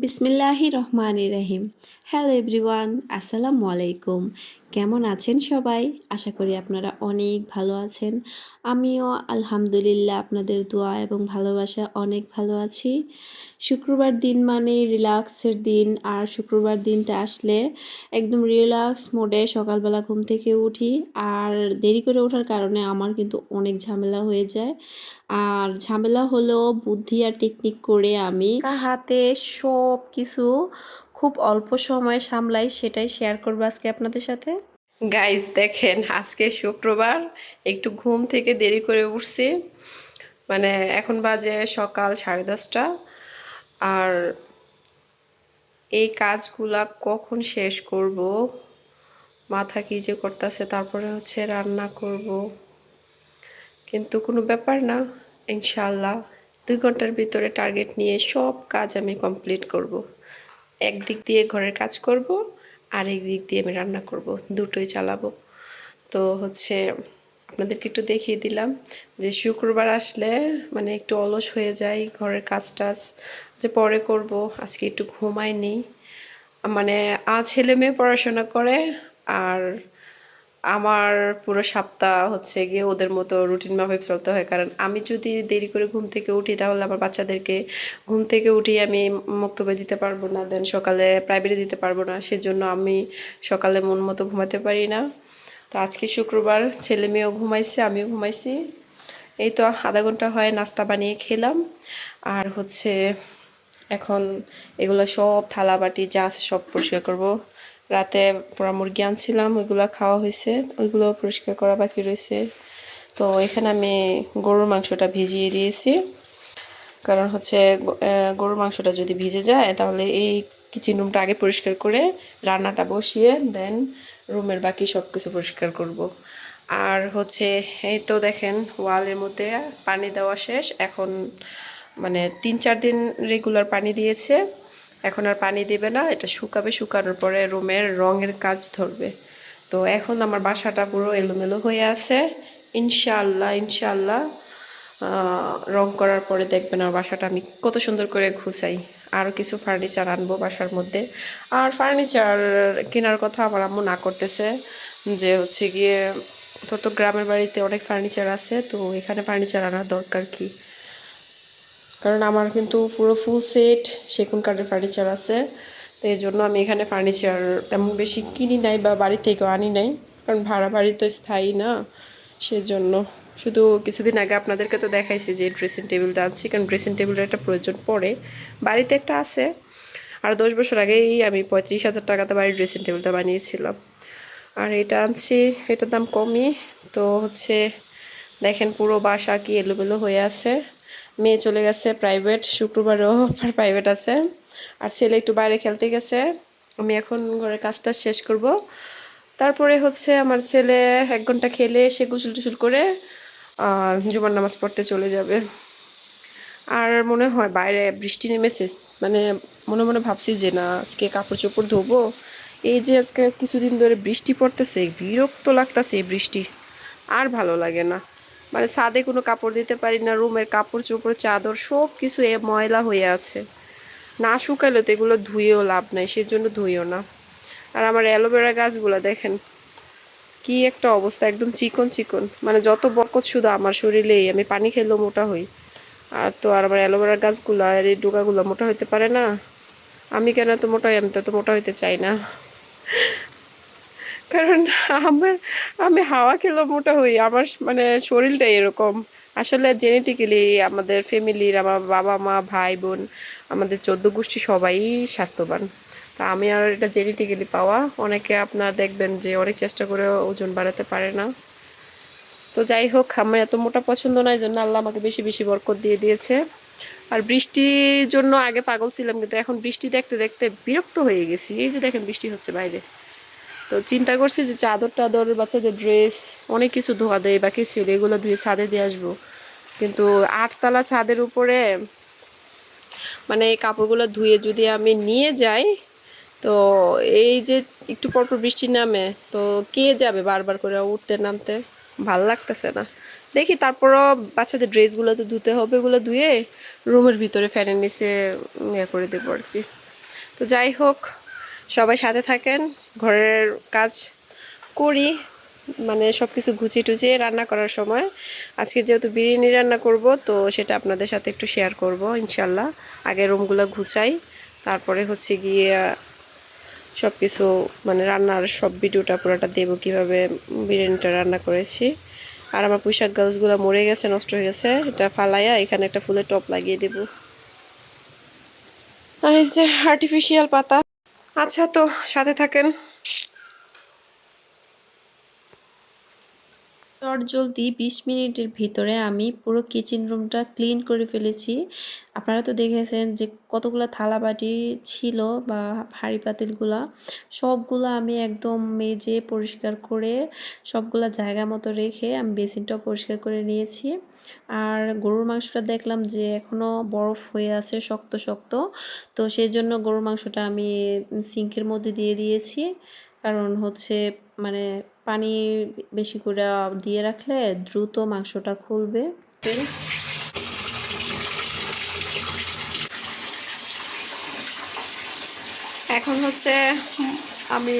বিসমিল্লাহির রহমানির রহিম। Hello everyone, আসসালামু আলাইকুম। কেমন আছেন সবাই? আশা করি আপনারা অনেক ভালো আছেন। আমিও আলহামদুলিল্লাহ আপনাদের দোয়া এবং ভালোবাসা অনেক ভালো আছি। শুক্রবার দিন মানে রিল্যাক্সের দিন, আর শুক্রবার দিনটা আসলে একদম রিল্যাক্স মোডে সকালবেলা ঘুম থেকে উঠি। আর দেরি করে ওঠার কারণে আমার কিন্তু অনেক ঝামেলা হয়ে যায়। আর ঝামেলা হলো বুদ্ধি আর টেকনিক করে আমি হাতে সব কিছু খুব অল্প সময়ে সামলাই, সেটাই শেয়ার করবো আজকে আপনাদের সাথে। গাইজ দেখেন, আজকে শুক্রবার, একটু ঘুম থেকে দেরি করে উঠছি। মানে এখন বাজে সকাল 10:30। আর এই কাজগুলা কখন শেষ করব, মাথা কি যে করতেছে। তারপরে হচ্ছে রান্না করব, কিন্তু কোনো ব্যাপার না, ইনশাল্লাহ 2 ঘন্টার ভিতরে টার্গেট নিয়ে সব কাজ আমি কমপ্লিট করব। একদিক দিয়ে ঘরের কাজ করব, আর একদিক দিয়ে আমি রান্না করব, দুটোই চালাবো। তো হচ্ছে আপনাদেরকে একটু দেখিয়ে দিলাম যে শুক্রবার আসলে মানে একটু অলস হয়ে যায়, ঘরের কাজ টাজ যে পরে করব। আজকে একটু ঘুমাইনি, মানে ছেলে মেয়ে পড়াশোনা করে, আর আমার পুরো সপ্তাহ হচ্ছে গিয়ে ওদের মতো রুটিন মাফিক চলতে হয়। কারণ আমি যদি দেরি করে ঘুম থেকে উঠি, তাহলে আমার বাচ্চাদেরকে ঘুম থেকে উঠিয়ে আমি মক্তবে দিতে পারবো না, দেন সকালে প্রাইভেটে দিতে পারবো না। সেজন্য আমি সকালে মন মতো ঘুমাতে পারি না। তো আজকে শুক্রবার, ছেলে মেয়েও ঘুমাইছে, আমিও ঘুমাইছি। এই তো আধা ঘন্টা হয় নাস্তা বানিয়ে খেলাম। আর হচ্ছে এখন এগুলো সব থালা বাটি যা আছে সব পরিষ্কার করব। রাতে পোড়া মুরগি আনছিলাম, ওইগুলো খাওয়া হয়েছে, ওইগুলো পরিষ্কার করা বাকি রয়েছে। তো এখানে আমি গরুর মাংসটা ভিজিয়ে দিয়েছি, কারণ হচ্ছে গরুর মাংসটা যদি ভিজে যায় তাহলে এই কিচেন রুমটা আগে পরিষ্কার করে রান্নাটা বসিয়ে দেন রুমের বাকি সব কিছু পরিষ্কার করব। আর হচ্ছে এই তো দেখেন ওয়ালের মধ্যে পানি দেওয়া শেষ। এখন মানে 3-4 দিন রেগুলার পানি দিয়েছে, এখন আর পানি দেবে না, এটা শুকাবে। শুকানোর পরে রুমের রঙের কাজ ধরবে। তো এখন আমার বাসাটা পুরো এলোমেলো হয়ে আছে। ইনশাআল্লাহ ইনশাআল্লাহ রং করার পরে দেখবেন আমার বাসাটা আমি কত সুন্দর করে গুছাই। আরও কিছু ফার্নিচার আনবো বাসার মধ্যে। আর ফার্নিচার কেনার কথা আমার আম্মু না করতেছে, যে হচ্ছে গিয়ে তত গ্রামের বাড়িতে অনেক ফার্নিচার আছে, তো এখানে ফার্নিচার আনার দরকার কি। কারণ আমার কিন্তু পুরো ফুল সেট সেগুন কাঠের ফার্নিচার আছে। তো এই জন্য আমি এখানে ফার্নিচার তেমন বেশি কিনি নাই বা বাড়ি থেকেও আনি নাই, কারণ ভাড়া বাড়ি তো স্থায়ী না। সেজন্য শুধু কিছুদিন আগে আপনাদেরকে তো দেখাইছি যে ড্রেসিং টেবিলটা আনছি, কারণ ড্রেসিং টেবিলের একটা প্রয়োজন পড়ে। বাড়িতে একটা আছে, আর 10 বছর আগেই আমি 35,000 টাকাতে বাড়ির ড্রেসিং টেবিলটা বানিয়েছিলাম। আর এটা আনছি, এটার দাম কমই। তো হচ্ছে দেখেন পুরো বাসা কি এলোমেলো হয়ে আছে। মেয়ে চলে গেছে প্রাইভেট, শুক্রবারও প্রাইভেট আছে। আর ছেলে একটু বাইরে খেলতে গেছে। আমি এখন ঘরের কাজটা শেষ করব। তারপরে হচ্ছে আমার ছেলে 1 ঘন্টা খেলে এসে গোসল টোসল করে জুমার নামাজ পড়তে চলে যাবে। আর মনে হয় বাইরে বৃষ্টি নেমেছে, মানে মনে মনে ভাবছি যে না আজকে কাপড় চোপড় ধোবো। এই যে আজকে কিছুদিন ধরে বৃষ্টি পড়তেছে, বিরক্ত লাগতেছে এই বৃষ্টি, আর ভালো লাগে না। মানে ছাদে কোনো কাপড় দিতে পারি না, রুমের কাপড় চোপড় চাদর সব কিছু ময়লা হয়ে আছে। না শুকালে তো এগুলো ধুয়েও লাভ নাই, সেজন্য ধুইও না। আর আমার অ্যালোভেরা গাছগুলো দেখেন কি একটা অবস্থা, একদম চিকন চিকন, মানে যত বরকত শুধু আমার শরীরেই, আমি পানি খেলেও মোটা হই। আর তো আর আমার অ্যালোভেরা গাছগুলো আর এই ডোকাগুলো মোটা হইতে পারে না। আমি কেন এত মোটা হই? আমি তো মোটা হইতে চাই না, কারণ আমার আমি হাওয়া খেলেও মোটা হই। আমার মানে শরীরটা এরকম। আসলে জেনেটিক্যালি আমাদের ফ্যামিলির, আমার বাবা মা ভাই বোন, আমাদের 14 গোষ্ঠী সবাই স্বাস্থ্যবান। তা আমি আর এটা জেনেটিক্যালি পাওয়া। অনেকে আপনার দেখবেন যে অনেক চেষ্টা করে ওজন বাড়াতে পারে না। তো যাই হোক, আমার এত মোটা পছন্দ নয়, জন্য আল্লাহ আমাকে বেশি বেশি বরকত দিয়ে দিয়েছে। আর বৃষ্টির জন্য আগে পাগল ছিলাম, কিন্তু এখন বৃষ্টি দেখতে দেখতে বিরক্ত হয়ে গেছি। এই যে দেখেন বৃষ্টি হচ্ছে বাইরে, তো চিন্তা করছি যে চাদর টাদর, বাচ্চাদের ড্রেস, অনেক কিছু ধোয়া দেয় বাকি ছিল, এগুলো ধুয়ে ছাদে দিয়ে আসবো। কিন্তু 8তলা ছাদের উপরে মানে এই কাপড়গুলো ধুয়ে যদি আমি নিয়ে যাই, তো এই যে একটু পরপর বৃষ্টি নামে, তো কে যাবে বারবার করে উঠতে নামতে, ভাল লাগতেছে না। দেখি তারপরও বাচ্চাদের ড্রেসগুলো তো ধুতে হবে, ওগুলো ধুয়ে রুমের ভিতরে ফ্যানের নিচে ইয়ে করে দেবো আর কি। তো যাই হোক, সবাই সাথে থাকেন, ঘরের কাজ করি, মানে সব কিছু গুছিয়ে টুচিয়ে রান্না করার সময় আজকে যেহেতু বিরিয়ানি রান্না করব, তো সেটা আপনাদের সাথে একটু শেয়ার করব ইনশাল্লাহ। আগে রুমগুলো গুছাই, তারপরে হচ্ছে গিয়ে সব কিছু মানে রান্নার সব ভিডিওটা পুরোটা দেবো, কীভাবে বিরিয়ানিটা রান্না করেছি। আর আমার পুঁইশাক গাছগুলো মরে গেছে, নষ্ট হয়ে গেছে, এটা ফালাইয়া এখানে একটা ফুলের টব লাগিয়ে দেব। আর এই যে আর্টিফিশিয়াল পাতা। আচ্ছা, তো সাথে থাকেন। চটজলদি 20 মিনিটের ভিতরে আমি পুরো কিচেন রুমটা ক্লিন করে ফেলেছি। আপনারা তো দেখেছেন যে কতগুলো থালাবাটি ছিল বা হাঁড়ি পাতিলগুলা, সবগুলা আমি একদম মেজে পরিষ্কার করে সবগুলা জায়গা মতো রেখে আমি বেসিনটাও পরিষ্কার করে নিয়েছি। আর গরুর মাংসটা দেখলাম যে এখনও বরফ হয়ে আছে, শক্ত শক্ত, তো সেই জন্য গরুর মাংসটা আমি সিঙ্কের মধ্যে দিয়ে দিয়েছি। কারণ হচ্ছে মানে পানি বেশি করে দিয়ে রাখলে দ্রুত মাংসটা খুলবে। এখন হচ্ছে আমি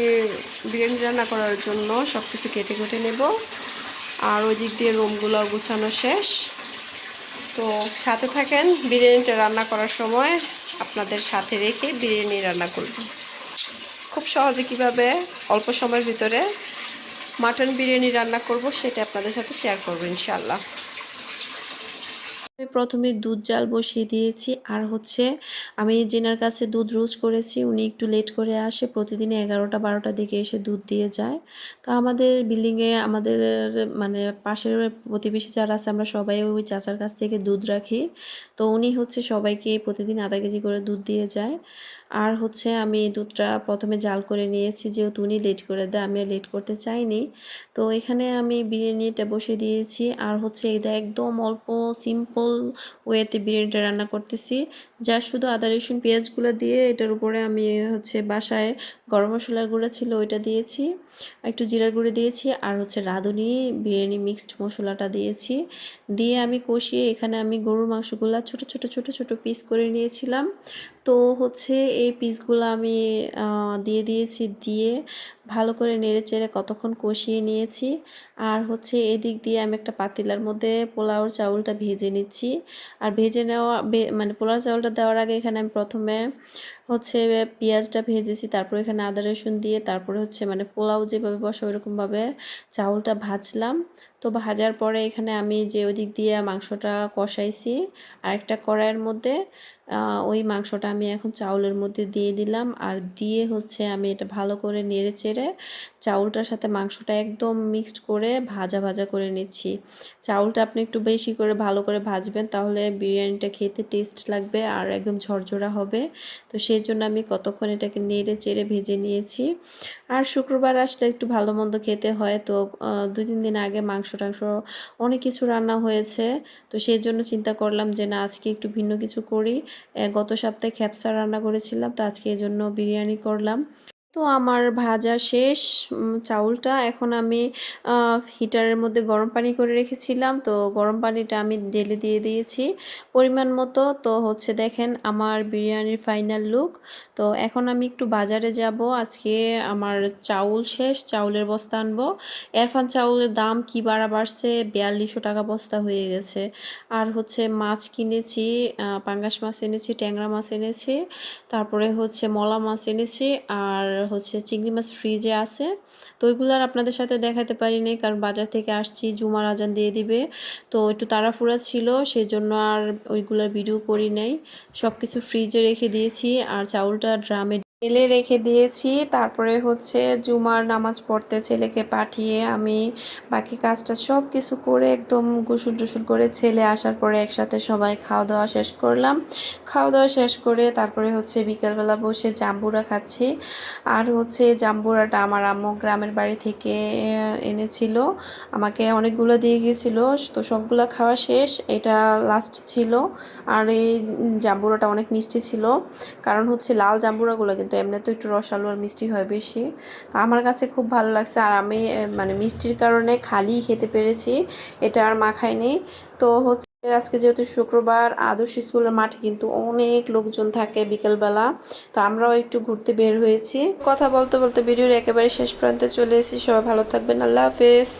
বিরিয়ানি রান্না করার জন্য সব কিছু কেটে কেটে নেব, আর ওই দিক দিয়ে রুমগুলো গুছানো শেষ। তো সাথে থাকেন, বিরিয়ানিটা রান্না করার সময় আপনাদের সাথে রেখে বিরিয়ানি রান্না করব। খুব সহজে কিভাবে অল্প সময়ের ভিতরে মাটন বিরিয়ানি রান্না করব সেটা আপনাদের সাথে শেয়ার করব ইনশাআল্লাহ। আমি প্রথমে দুধ জাল বসিয়ে দিয়েছি, আর হচ্ছে আমি যেনার কাছে দুধ রোজ করেছি উনি একটু লেট করে আসে, প্রতিদিন 11টা-12টার দিকে এসে দুধ দিয়ে যায়। তো আমাদের বিল্ডিংয়ে আমাদের মানে পাশের প্রতিবেশী যারা আছে আমরা সবাই ওই চাচার কাছ থেকে দুধ রাখি। তো উনি হচ্ছে সবাইকে প্রতিদিন আধা কেজি করে দুধ দিয়ে যায়। আর হচ্ছে আমি দুধটা প্রথমে জাল করে নিয়েছি, যেহেতু উনি লেট করে দেয়, আমি লেট করতে চাইনি। তো এখানে আমি বিরিয়ানিটা বসিয়ে দিয়েছি, আর হচ্ছে এটা একদম অল্প সিম্পল ওয়েতে বিরিয়ানিটা রান্না করতেছি। যা শুধু আদা রসুন পেঁয়াজগুলো দিয়ে এটার উপরে আমি হচ্ছে বাসায় গরম মশলার গুঁড়া ছিল ওইটা দিয়েছি, একটু জিরার গুঁড়ো দিয়েছি, আর হচ্ছে রাঁধুনি বিরিয়ানি মিক্সড মশলাটা দিয়েছি। দিয়ে আমি কষিয়ে এখানে আমি গরুর মাংসগুলো ছোট ছোট ছোট ছোট পিস করে নিয়েছিলাম। তো হচ্ছে এই পিসগুলো আমি দিয়ে দিয়েছি, দিয়ে ভালো করে নেড়েচেড়ে কতক্ষণ কষিয়ে নিয়েছি। আর হচ্ছে এদিক দিয়ে আমি একটা পাতিলার মধ্যে পোলাওর চাউলটা ভেজে নিচ্ছি। আর ভেজে নেওয়া মানে পোলাও চাউলটা দেওয়ার আগে এখানে আমি প্রথমে হচ্ছে পেঁয়াজটা ভেজেছি, তারপর এখানে আদা রসুন দিয়ে তারপরে হচ্ছে মানে পোলাও যেভাবে বসে ওইরকমভাবে চাউলটা ভাজলাম। তো ভাজার পরে এখানে আমি যে ওই দিক দিয়ে মাংসটা কষাইছি আরেকটা কড়াইয়ের মধ্যে, ওই মাংসটা আমি এখন চাউলের মধ্যে দিয়ে দিলাম। আর দিয়ে হচ্ছে আমি এটা ভালো করে নেড়ে চেড়ে চাউলটার সাথে মাংসটা একদম মিক্সড করে ভাজা ভাজা করে নিচ্ছি। চাউলটা আপনি একটু বেশি করে ভালো করে ভাজবেন, তাহলে বিরিয়ানিটা খেতে টেস্ট লাগবে আর একদম ঝরঝরা হবে। তো সেই জন্য আমি কতক্ষণ এটাকে নেড়ে চেড়ে ভেজে নিয়েছি। আর শুক্রবার আসলে একটু ভালো মন্দ খেতে হয়, তো 2-3 দিন আগে মাংস টাংস অনেক কিছু রান্না হয়েছে। তো সেই জন্য চিন্তা করলাম যে না, আজকে একটু ভিন্ন কিছু করি। গত সপ্তাহে খ্যাপসা রান্না করেছিলাম, তো আজকে এজন্য বিরিয়ানি করলাম। তো আমার ভাজা শেষ চাউলটা। এখন আমি হিটারের মধ্যে গরম পানি করে রেখেছিলাম, তো গরম পানিটা আমি ঢেলে দিয়ে দিয়েছি পরিমাণ মতো। তো হচ্ছে দেখেন আমার বিরিয়ানির ফাইনাল লুক। তো এখন আমি একটু বাজারে যাব, আজকে আমার চাউল শেষ, চাউলের বস্তা আনবো। এরফান চাউলের দাম কি বাড়ছে, 4200 টাকা বস্তা হয়ে গেছে। আর হচ্ছে মাছ কিনেছি, পাঙ্গাস মাছ এনেছি, ট্যাংরা মাছ এনেছি, তারপরে হচ্ছে মলা মাছ এনেছি, আর হচ্ছে চিংড়ি মাছ ফ্রিজে আছে। তো ওইগুলো আর আপনাদের সাথে দেখাতে পারিনি, কারণ বাজার থেকে আসছি, জুমার আজান দিয়ে দিবে, তো একটু তাড়াহুড়া ছিল, সেই জন্য আর ওইগুলোর ভিডিও করি নাই। সব কিছু ফ্রিজে রেখে দিয়েছি, আর চাউলটা ড্রামে ঢেলে রেখে দিয়েছি। তারপরে হচ্ছে জুমার নামাজ পড়তে ছেলেকে পাঠিয়ে আমি বাকি কাজটা সব কিছু করে একদম গোসল টোসল করে ছেলে আসার পরে একসাথে সবাই খাওয়া দাওয়া শেষ করলাম। খাওয়া দাওয়া শেষ করে তারপরে হচ্ছে বিকালবেলা বসে জাম্বুরা খাচ্ছি। আর হচ্ছে জাম্বুরাটা আমার আম্মু গ্রামের বাড়ি থেকে এনেছিল, আমাকে অনেকগুলো দিয়ে গিয়েছিল। তো সবগুলো খাওয়া শেষ, এটা লাস্ট ছিল। আর এই জাম্বুরাটা অনেক মিষ্টি ছিল, কারণ হচ্ছে লাল জাম্বুরাগুলো কিন্তু এমনি তো একটু রসালো আর মিষ্টি হয় বেশি। তো আমার কাছে খুব ভালো লাগছে, আর আমি মানে মিষ্টির কারণে খালি খেতে পেরেছি, এটা আর মাখাই নেই। তো হচ্ছে আজকে যেহেতু শুক্রবার, আদর্শ স্কুলের মাঠে কিন্তু অনেক লোকজন থাকে বিকেলবেলা। তো আমরাও একটু ঘুরতে বের হয়েছি। কথা বলতে বলতে ভিডিওর একেবারে শেষ প্রান্তে চলে এসেছি। সবাই ভালো থাকবেন। আল্লাহ হাফেজ।